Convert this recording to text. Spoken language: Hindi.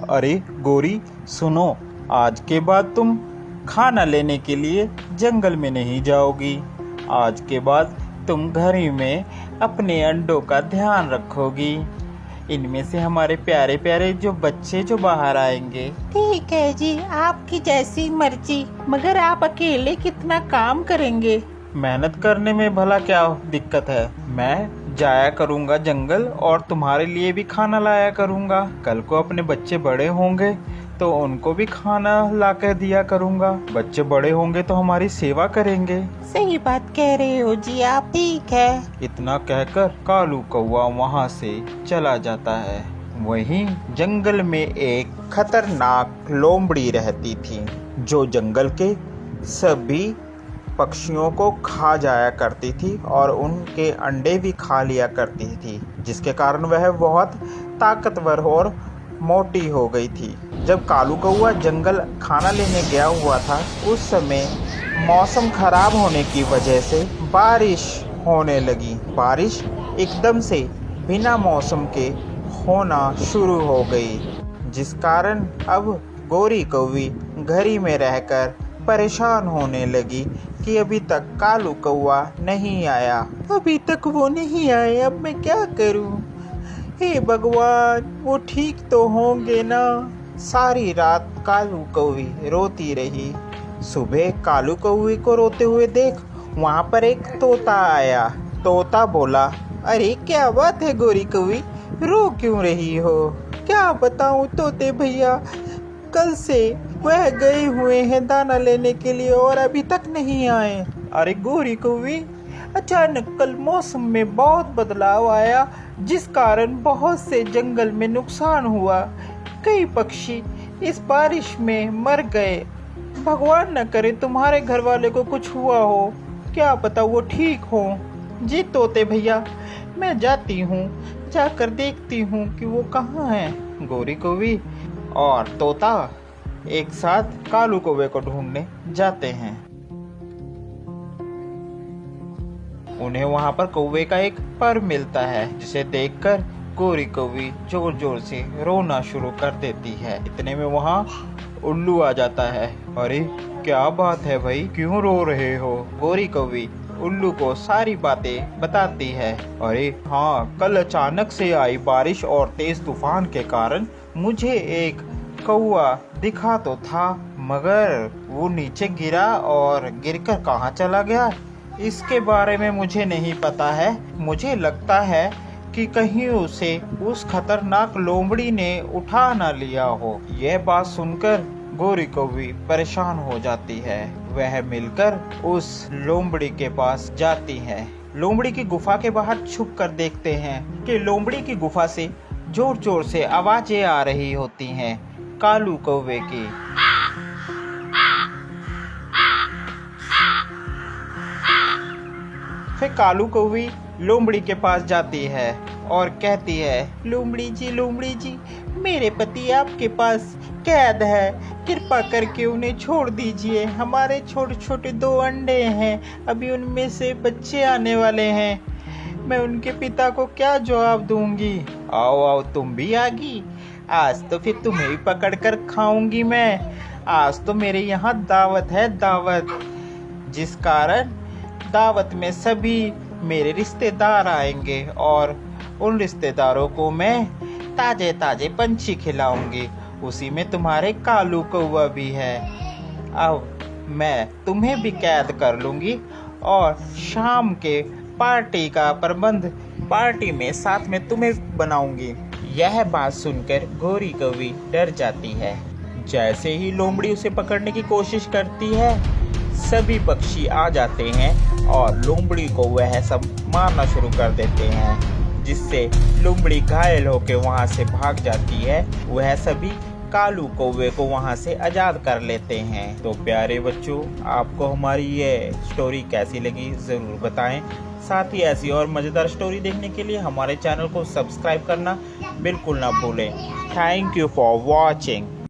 अरे गोरी सुनो, आज के बाद तुम खाना लेने के लिए जंगल में नहीं जाओगी। आज के बाद तुम घर ही में अपने अंडों का ध्यान रखोगी। इनमें से हमारे प्यारे प्यारे जो बच्चे जो बाहर आएंगे। ठीक है जी, आपकी जैसी मर्जी, मगर आप अकेले कितना काम करेंगे? मेहनत करने में भला क्या दिक्कत है। मैं जाया करूंगा जंगल और तुम्हारे लिए भी खाना लाया करूंगा। कल को अपने बच्चे बड़े होंगे तो उनको भी खाना ला कर दिया करूंगा। बच्चे बड़े होंगे तो हमारी सेवा करेंगे। सही बात कह रहे हो जी आप। ठीक है। इतना कहकर कालू कौवा वहां से चला जाता है। वहीं जंगल में एक खतरनाक लोमड़ी रहती थी जो जंगल के सभी पक्षियों को खा जाया करती थी और उनके अंडे भी खा लिया करती थी, जिसके कारण वह बहुत ताकतवर और मोटी हो गई थी। जब कालू कौवा जंगल खाना लेने गया हुआ था, उस समय मौसम खराब होने की वजह से बारिश होने लगी। बारिश एकदम से बिना मौसम के होना शुरू हो गई, जिस कारण अब गोरी कौवी घर ही में रहकर परेशान होने लगी कि अभी तक कालू कौवा नहीं आया। अभी तक वो नहीं आए, अब मैं क्या करूं? हे भगवान, वो ठीक तो होंगे ना? सारी रात कालू कौवी रोती रही। सुबह कालू कौवी को रोते हुए देख वहां पर एक तोता आया। तोता बोला, अरे क्या बात है गोरी कौवी, रो क्यों रही हो? क्या बताऊं तोते भैया, कल से वह गए हुए हैं दाना लेने के लिए और अभी तक नहीं आए। अरे गोरी कौवी, अचानक कल मौसम में बहुत बदलाव आया, जिस कारण बहुत से जंगल में नुकसान हुआ। कई पक्षी इस बारिश में मर गए। भगवान न करे तुम्हारे घर वाले को कुछ हुआ हो, क्या पता वो ठीक हो। जी तोते भैया, मैं जाती हूँ, जाकर देखती हूँ कि वो कहाँ हैं। गोरी कौवी और तोता एक साथ कालू कौवे को ढूंढने जाते हैं। उन्हें वहां पर कौवे का एक पर मिलता है, जिसे देखकर गोरी कौवी जोर जोर से रोना शुरू कर देती है। इतने में वहां उल्लू आ जाता है। अरे क्या बात है भाई, क्यों रो रहे हो? गोरी कौवी उल्लू को सारी बातें बताती है। अरे हाँ, कल अचानक से आई बारिश और तेज तूफान के कारण मुझे एक कौवा दिखा तो था, मगर वो नीचे गिरा और गिरकर कहाँ चला गया इसके बारे में मुझे नहीं पता है। मुझे लगता है कि कहीं उसे उस खतरनाक लोमड़ी ने उठा ना लिया हो। यह बात सुनकर गोरी कौवी परेशान हो जाती है। वह मिलकर उस लोमड़ी के पास जाती है। लोमड़ी की गुफा के बाहर छुप कर देखते हैं कि लोमड़ी की गुफा से जोर जोर से आवाजें आ रही होती हैं कालू कौवे की। फिर कालू कौवी लोमड़ी के पास जाती है और कहती है, लोमड़ी जी, मेरे पति आपके पास कैद है, कृपा करके उन्हें छोड़ दीजिए। हमारे छोटे छोटे 2 अंडे हैं, अभी उनमें से बच्चे आने वाले हैं। मैं उनके पिता को क्या जवाब दूंगी? आओ आओ, तुम भी आ गई। आज तो फिर तुम्हें भी पकड़ कर खाऊंगी मैं। आज तो मेरे यहाँ दावत है, दावत, जिस कारण दावत में सभी मेरे रिश्तेदार आएंगे और उन रिश्तेदारों को मैं ताजे ताजे पंछी खिलाऊंगी। उसी में तुम्हारे कालू कौवा भी है। अब मैं तुम्हें भी कैद कर लूंगी और शाम के पार्टी का प्रबंध पार्टी में साथ में तुम्हें बनाऊंगी। यह बात सुनकर गोरी कौवी डर जाती है। जैसे ही लोमड़ी उसे पकड़ने की कोशिश करती है, सभी पक्षी आ जाते हैं और लोमड़ी को वह सब मारना शुरू कर देते हैं, जिससे लोमड़ी घायल होकर वहां से भाग जाती है। वह सभी कालू कौवे को वहां से आजाद कर लेते हैं। तो प्यारे बच्चों, आपको हमारी ये स्टोरी कैसी लगी जरूर बताएं। साथ ही ऐसी और मजेदार स्टोरी देखने के लिए हमारे चैनल को सब्सक्राइब करना बिल्कुल ना भूलें। Thank you for watching.